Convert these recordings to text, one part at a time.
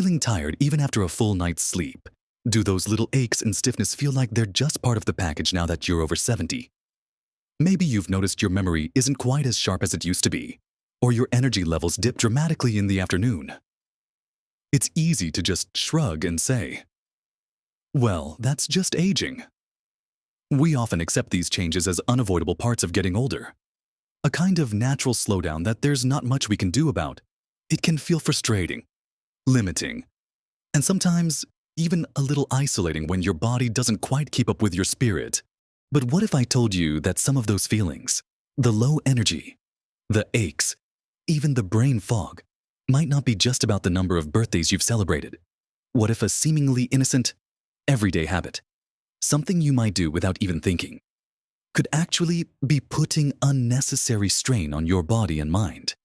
feeling tired even after a full night's sleep? Do those little aches and stiffness feel like they're just part of the package now that you're over 70? Maybe you've noticed your memory isn't quite as sharp as it used to be, or your energy levels dip dramatically in the afternoon. It's easy to just shrug and say, well, that's just aging. We often accept these changes as unavoidable parts of getting older, a kind of natural slowdown that there's not much we can do about. It can feel frustrating, limiting, and sometimes even a little isolating when your body doesn't quite keep up with your spirit. But what if I told you that some of those feelings, the low energy, the aches, even the brain fog, might not be just about the number of birthdays you've celebrated? What if a seemingly innocent, everyday habit, something you might do without even thinking, could actually be putting unnecessary strain on your body and mind?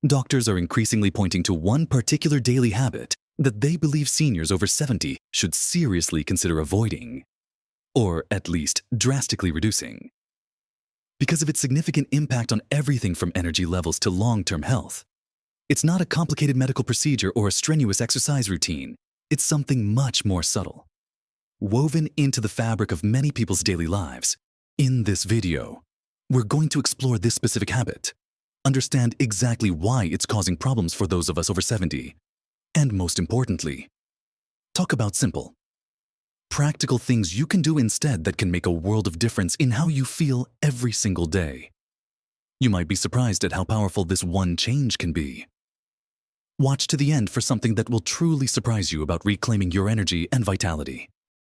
Doctors are increasingly pointing to one particular daily habit that they believe seniors over 70 should seriously consider avoiding, or at least drastically reducing. Because of its significant impact on everything from energy levels to long-term health. It's not a complicated medical procedure or a strenuous exercise routine. It's something much more subtle, woven into the fabric of many people's daily lives. In this video, we're going to explore this specific habit, understand exactly why it's causing problems for those of us over 70, and most importantly, talk about simple, practical things you can do instead that can make a world of difference in how you feel every single day. You might be surprised at how powerful this one change can be. Watch to the end for something that will truly surprise you about reclaiming your energy and vitality.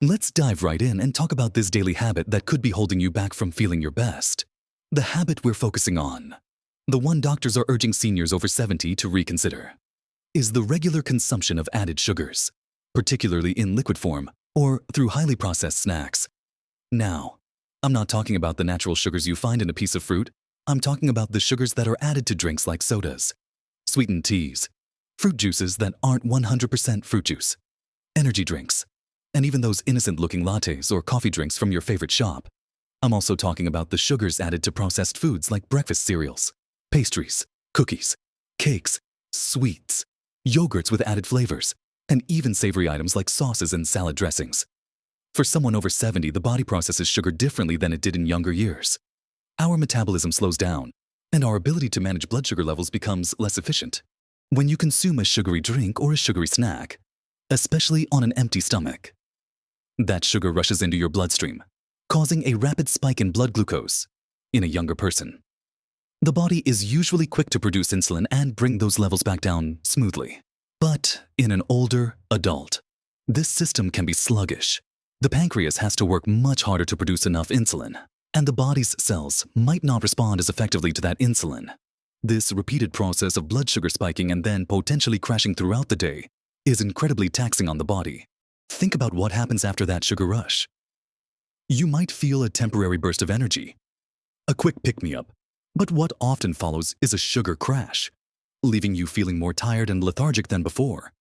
Let's dive right in and talk about this daily habit that could be holding you back from feeling your best. The habit we're focusing on, the one doctors are urging seniors over 70 to reconsider, is the regular consumption of added sugars, particularly in liquid form or through highly processed snacks. Now, I'm not talking about the natural sugars you find in a piece of fruit. I'm talking about the sugars that are added to drinks like sodas, sweetened teas, fruit juices that aren't 100% fruit juice, energy drinks, and even those innocent-looking lattes or coffee drinks from your favorite shop. I'm also talking about the sugars added to processed foods like breakfast cereals, pastries, cookies, cakes, sweets, yogurts with added flavors, and even savory items like sauces and salad dressings. For someone over 70, the body processes sugar differently than it did in younger years. Our metabolism slows down, and our ability to manage blood sugar levels becomes less efficient. When you consume a sugary drink or a sugary snack, especially on an empty stomach, that sugar rushes into your bloodstream, causing a rapid spike in blood glucose in a younger person. The body is usually quick to produce insulin and bring those levels back down smoothly. But in an older adult, this system can be sluggish. The pancreas has to work much harder to produce enough insulin, and the body's cells might not respond as effectively to that insulin. This repeated process of blood sugar spiking and then potentially crashing throughout the day is incredibly taxing on the body. Think about what happens after that sugar rush. You might feel a temporary burst of energy, a quick pick-me-up, but what often follows is a sugar crash, leaving you feeling more tired and lethargic than before.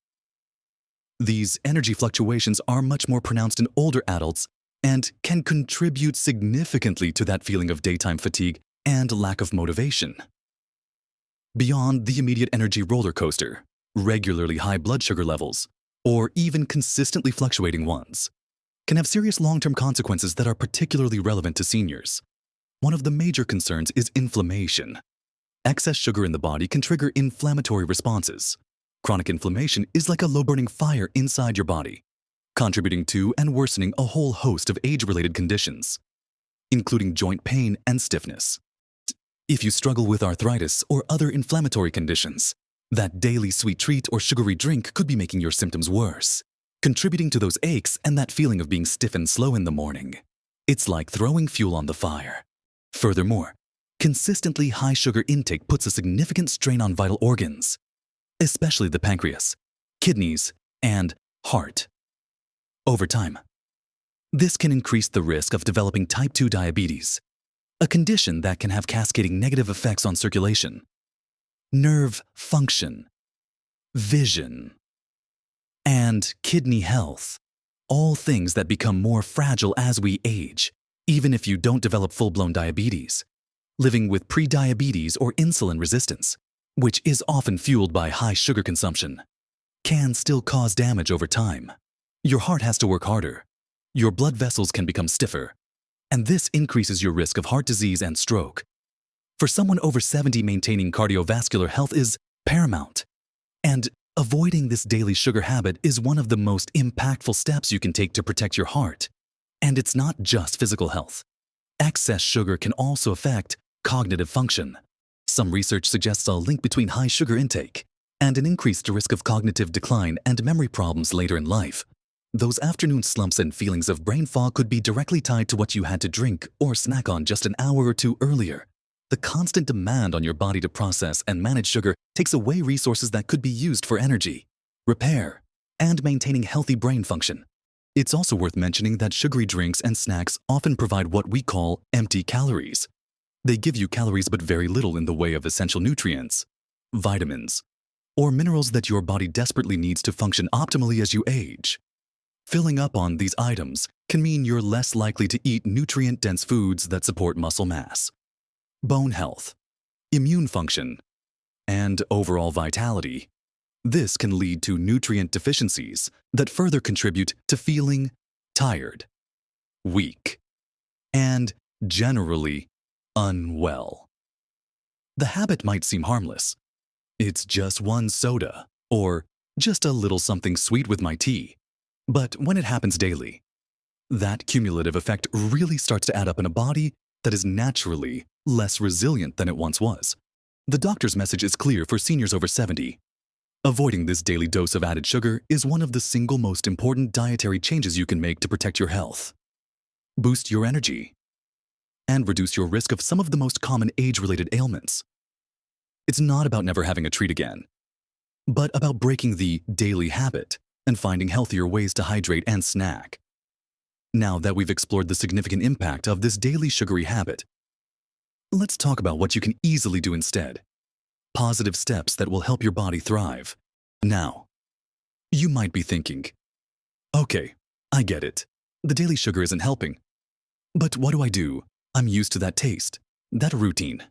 These energy fluctuations are much more pronounced in older adults and can contribute significantly to that feeling of daytime fatigue and lack of motivation. Beyond the immediate energy roller coaster, regularly high blood sugar levels, or even consistently fluctuating ones, can have serious long-term consequences that are particularly relevant to seniors. One of the major concerns is inflammation. Excess sugar in the body can trigger inflammatory responses. Chronic inflammation is like a low-burning fire inside your body, contributing to and worsening a whole host of age-related conditions, including joint pain and stiffness. If you struggle with arthritis or other inflammatory conditions, that daily sweet treat or sugary drink could be making your symptoms worse, contributing to those aches and that feeling of being stiff and slow in the morning. It's like throwing fuel on the fire. Furthermore, consistently high sugar intake puts a significant strain on vital organs, especially the pancreas, kidneys, and heart. Over time, this can increase the risk of developing type 2 diabetes, a condition that can have cascading negative effects on circulation, nerve function, vision, and kidney health, all things that become more fragile as we age, even if you don't develop full-blown diabetes. Living with prediabetes or insulin resistance, which is often fueled by high sugar consumption, can still cause damage over time. Your heart has to work harder. Your blood vessels can become stiffer, and this increases your risk of heart disease and stroke. For someone over 70, maintaining cardiovascular health is paramount. And avoiding this daily sugar habit is one of the most impactful steps you can take to protect your heart. And it's not just physical health. Excess sugar can also affect cognitive function. Some research suggests a link between high sugar intake and an increased risk of cognitive decline and memory problems later in life. Those afternoon slumps and feelings of brain fog could be directly tied to what you had to drink or snack on just an hour or two earlier. The constant demand on your body to process and manage sugar takes away resources that could be used for energy, repair, and maintaining healthy brain function. It's also worth mentioning that sugary drinks and snacks often provide what we call empty calories. They give you calories but very little in the way of essential nutrients, vitamins, or minerals that your body desperately needs to function optimally as you age. Filling up on these items can mean you're less likely to eat nutrient-dense foods that support muscle mass, bone health, immune function, and overall vitality. This can lead to nutrient deficiencies that further contribute to feeling tired, weak, and generally unwell. The habit might seem harmless. It's just one soda, or just a little something sweet with my tea. But when it happens daily, that cumulative effect really starts to add up in a body that is naturally less resilient than it once was. The doctor's message is clear for seniors over 70. Avoiding this daily dose of added sugar is one of the single most important dietary changes you can make to protect your health, boost your energy, and reduce your risk of some of the most common age-related ailments. It's not about never having a treat again, but about breaking the daily habit and finding healthier ways to hydrate and snack. Now that we've explored the significant impact of this daily sugary habit, let's talk about what you can easily do instead. Positive steps that will help your body thrive. Now, you might be thinking, okay, I get it. The daily sugar isn't helping. But what do I do? I'm used to that taste, that routine,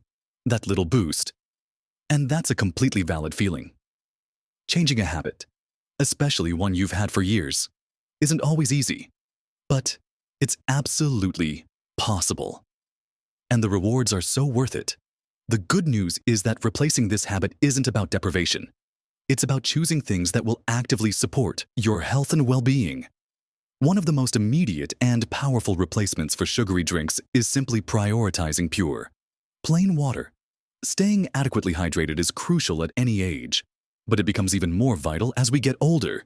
that little boost. And that's a completely valid feeling. Changing a habit, especially one you've had for years, isn't always easy, but it's absolutely possible. And the rewards are so worth it. The good news is that replacing this habit isn't about deprivation. It's about choosing things that will actively support your health and well-being. One of the most immediate and powerful replacements for sugary drinks is simply prioritizing pure, plain water. Staying adequately hydrated is crucial at any age, but it becomes even more vital as we get older.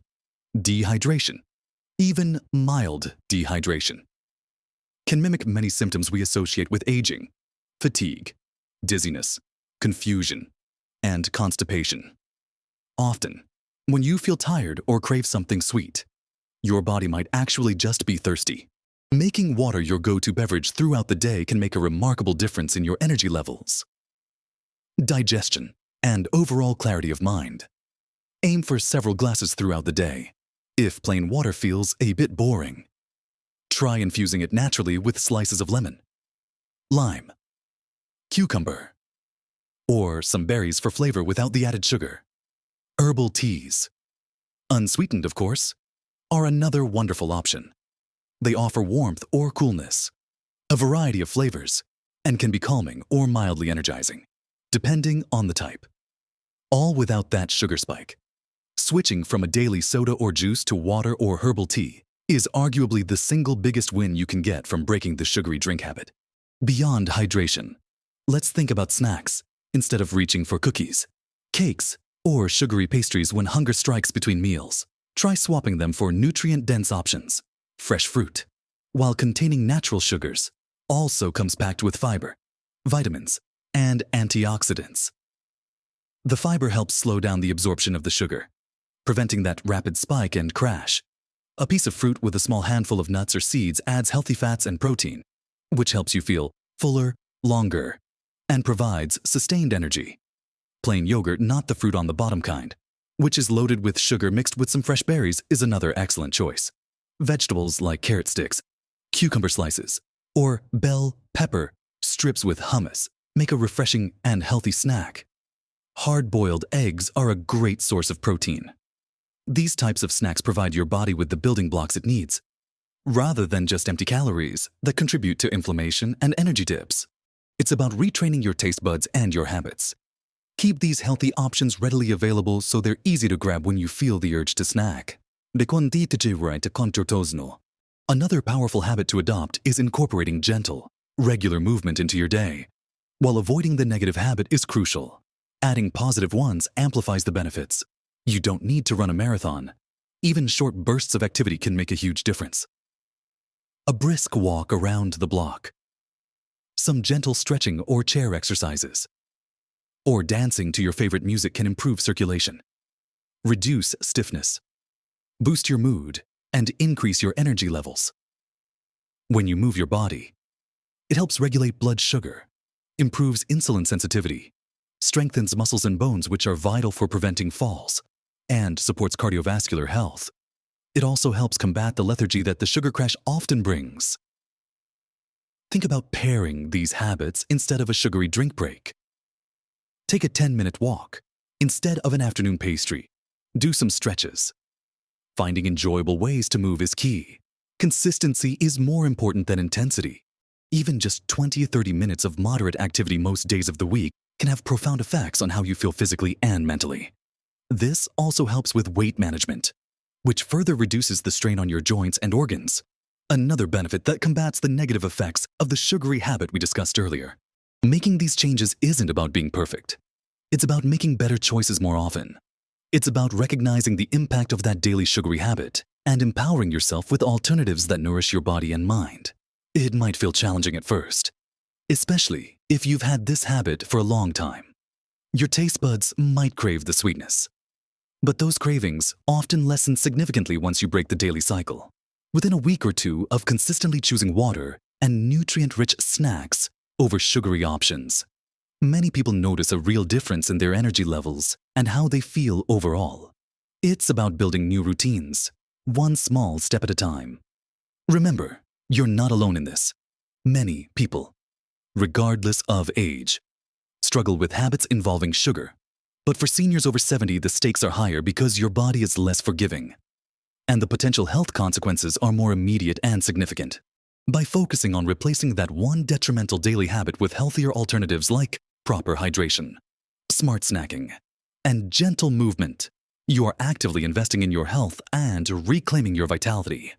Dehydration, even mild dehydration, can mimic many symptoms we associate with aging: fatigue, dizziness, confusion, and constipation. Often, when you feel tired or crave something sweet, your body might actually just be thirsty. Making water your go-to beverage throughout the day can make a remarkable difference in your energy levels, digestion, and overall clarity of mind. Aim for several glasses throughout the day. If plain water feels a bit boring, try infusing it naturally with slices of lemon, lime, cucumber, or some berries for flavor without the added sugar. Herbal teas, unsweetened of course, are another wonderful option. They offer warmth or coolness, a variety of flavors, and can be calming or mildly energizing, depending on the type. All without that sugar spike. Switching from a daily soda or juice to water or herbal tea is arguably the single biggest win you can get from breaking the sugary drink habit. Beyond hydration, let's think about snacks instead of reaching for cookies, cakes, or sugary pastries when hunger strikes between meals. Try swapping them for nutrient-dense options. Fresh fruit, while containing natural sugars, also comes packed with fiber, vitamins, and antioxidants. The fiber helps slow down the absorption of the sugar, preventing that rapid spike and crash. A piece of fruit with a small handful of nuts or seeds adds healthy fats and protein, which helps you feel fuller, longer, and provides sustained energy. Plain yogurt, not the fruit on the bottom kind, which is loaded with sugar mixed with some fresh berries, is another excellent choice. Vegetables like carrot sticks, cucumber slices, or bell pepper strips with hummus make a refreshing and healthy snack. Hard-boiled eggs are a great source of protein. These types of snacks provide your body with the building blocks it needs, rather than just empty calories that contribute to inflammation and energy dips. It's about retraining your taste buds and your habits. Keep these healthy options readily available so they're easy to grab when you feel the urge to snack. Another powerful habit to adopt is incorporating gentle, regular movement into your day. While avoiding the negative habit is crucial, adding positive ones amplifies the benefits. You don't need to run a marathon. Even short bursts of activity can make a huge difference. A brisk walk around the block, some gentle stretching or chair exercises, or dancing to your favorite music can improve circulation, reduce stiffness, boost your mood, and increase your energy levels. When you move your body, it helps regulate blood sugar, improves insulin sensitivity, strengthens muscles and bones which are vital for preventing falls, and supports cardiovascular health. It also helps combat the lethargy that the sugar crash often brings. Think about pairing these habits instead of a sugary drink break. Take a 10-minute walk instead of an afternoon pastry. Do some stretches. Finding enjoyable ways to move is key. Consistency is more important than intensity. Even just 20 or 30 minutes of moderate activity most days of the week can have profound effects on how you feel physically and mentally. This also helps with weight management, which further reduces the strain on your joints and organs. Another benefit that combats the negative effects of the sugary habit we discussed earlier. Making these changes isn't about being perfect. It's about making better choices more often. It's about recognizing the impact of that daily sugary habit and empowering yourself with alternatives that nourish your body and mind. It might feel challenging at first, especially if you've had this habit for a long time. Your taste buds might crave the sweetness, but those cravings often lessen significantly once you break the daily cycle. Within a week or two of consistently choosing water and nutrient-rich snacks over sugary options, many people notice a real difference in their energy levels and how they feel overall. It's about building new routines, one small step at a time. Remember, you're not alone in this. Many people, regardless of age, struggle with habits involving sugar. But for seniors over 70, the stakes are higher because your body is less forgiving, and the potential health consequences are more immediate and significant. By focusing on replacing that one detrimental daily habit with healthier alternatives like proper hydration, smart snacking, and gentle movement, you are actively investing in your health and reclaiming your vitality.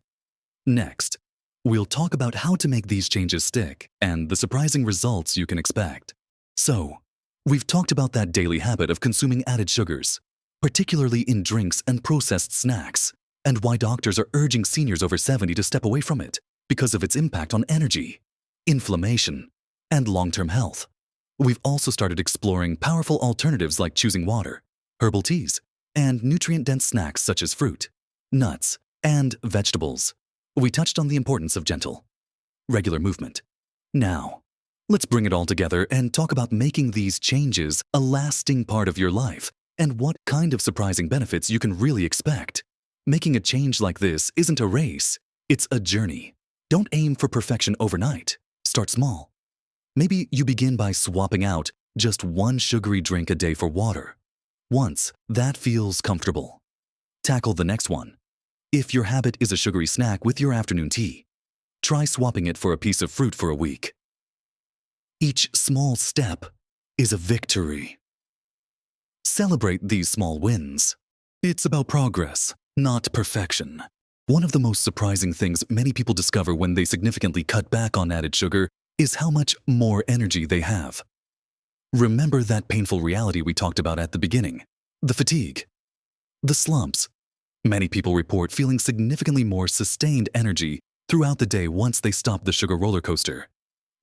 Next, we'll talk about how to make these changes stick and the surprising results you can expect. So, we've talked about that daily habit of consuming added sugars, particularly in drinks and processed snacks, and why doctors are urging seniors over 70 to step away from it because of its impact on energy, inflammation, and long-term health. We've also started exploring powerful alternatives like choosing water, herbal teas, and nutrient-dense snacks such as fruit, nuts, and vegetables. We touched on the importance of gentle, regular movement. Now, let's bring it all together and talk about making these changes a lasting part of your life and what kind of surprising benefits you can really expect. Making a change like this isn't a race, it's a journey. Don't aim for perfection overnight. Start small. Maybe you begin by swapping out just one sugary drink a day for water. Once that feels comfortable, tackle the next one. If your habit is a sugary snack with your afternoon tea, try swapping it for a piece of fruit for a week. Each small step is a victory. Celebrate these small wins. It's about progress, not perfection. One of the most surprising things many people discover when they significantly cut back on added sugar is how much more energy they have. Remember that painful reality we talked about at the beginning, the fatigue, the slumps. Many people report feeling significantly more sustained energy throughout the day once they stop the sugar roller coaster.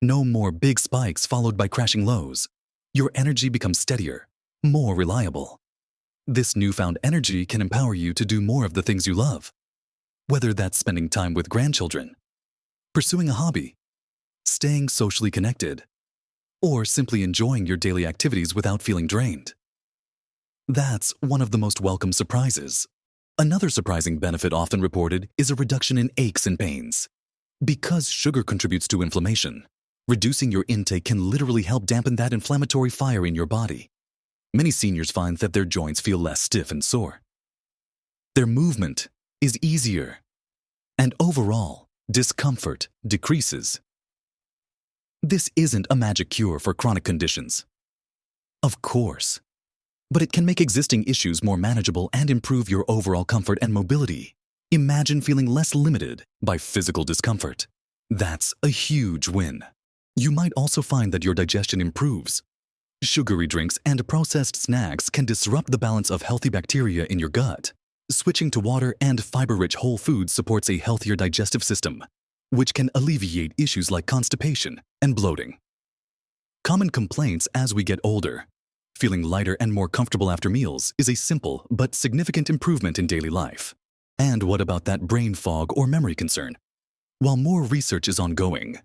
No more big spikes followed by crashing lows. Your energy becomes steadier, more reliable. This newfound energy can empower you to do more of the things you love, whether that's spending time with grandchildren, pursuing a hobby, staying socially connected, or simply enjoying your daily activities without feeling drained. That's one of the most welcome surprises. Another surprising benefit often reported is a reduction in aches and pains. Because sugar contributes to inflammation, reducing your intake can literally help dampen that inflammatory fire in your body. Many seniors find that their joints feel less stiff and sore. Their movement is easier. And overall, discomfort decreases. This isn't a magic cure for chronic conditions. Of course. But it can make existing issues more manageable and improve your overall comfort and mobility. Imagine feeling less limited by physical discomfort. That's a huge win. You might also find that your digestion improves. Sugary drinks and processed snacks can disrupt the balance of healthy bacteria in your gut. Switching to water and fiber-rich whole foods supports a healthier digestive system, which can alleviate issues like constipation and bloating. Common complaints as we get older. Feeling lighter and more comfortable after meals is a simple but significant improvement in daily life. And what about that brain fog or memory concern? While more research is ongoing,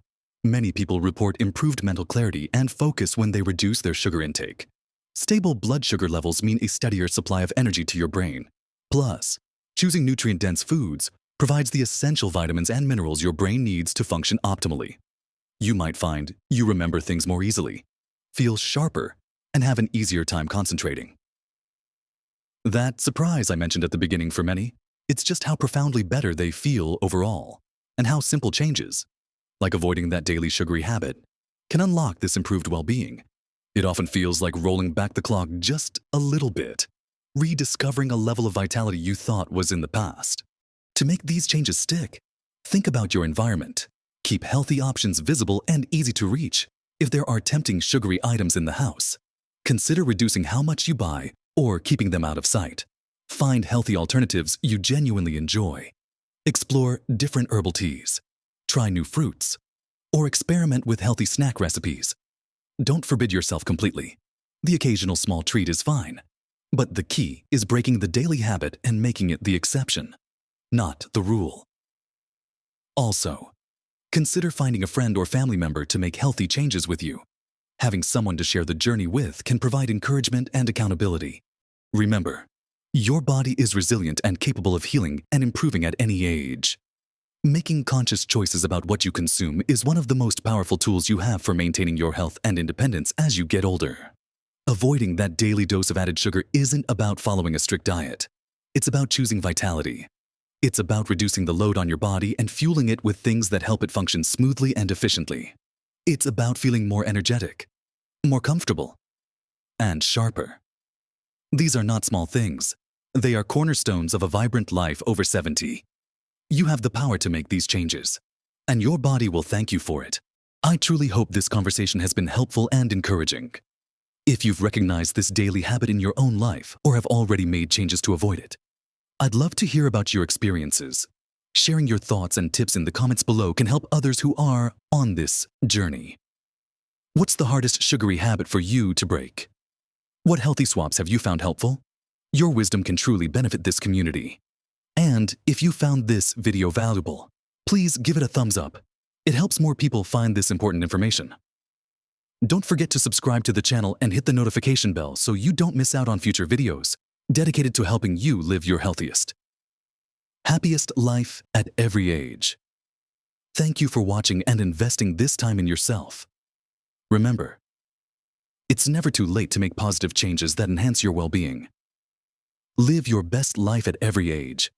many people report improved mental clarity and focus when they reduce their sugar intake. Stable blood sugar levels mean a steadier supply of energy to your brain. Plus, choosing nutrient-dense foods provides the essential vitamins and minerals your brain needs to function optimally. You might find you remember things more easily, feel sharper, and have an easier time concentrating. That surprise I mentioned at the beginning for many, it's just how profoundly better they feel overall, and how simple changes, like avoiding that daily sugary habit, can unlock this improved well-being. It often feels like rolling back the clock just a little bit, rediscovering a level of vitality you thought was in the past. To make these changes stick, think about your environment. Keep healthy options visible and easy to reach. If there are tempting sugary items in the house, consider reducing how much you buy or keeping them out of sight. Find healthy alternatives you genuinely enjoy. Explore different herbal teas, try new fruits, or experiment with healthy snack recipes. Don't forbid yourself completely. The occasional small treat is fine. But the key is breaking the daily habit and making it the exception, not the rule. Also, consider finding a friend or family member to make healthy changes with you. Having someone to share the journey with can provide encouragement and accountability. Remember, your body is resilient and capable of healing and improving at any age. Making conscious choices about what you consume is one of the most powerful tools you have for maintaining your health and independence as you get older. Avoiding that daily dose of added sugar isn't about following a strict diet. It's about choosing vitality. It's about reducing the load on your body and fueling it with things that help it function smoothly and efficiently. It's about feeling more energetic, more comfortable, and sharper. These are not small things. They are cornerstones of a vibrant life over 70. You have the power to make these changes, and your body will thank you for it. I truly hope this conversation has been helpful and encouraging. If you've recognized this daily habit in your own life or have already made changes to avoid it, I'd love to hear about your experiences. Sharing your thoughts and tips in the comments below can help others who are on this journey. What's the hardest sugary habit for you to break? What healthy swaps have you found helpful? Your wisdom can truly benefit this community. And if you found this video valuable, please give it a thumbs up. It helps more people find this important information. Don't forget to subscribe to the channel and hit the notification bell so you don't miss out on future videos dedicated to helping you live your healthiest, happiest life at every age. Thank you for watching and investing this time in yourself. Remember, it's never too late to make positive changes that enhance your well-being. Live your best life at every age.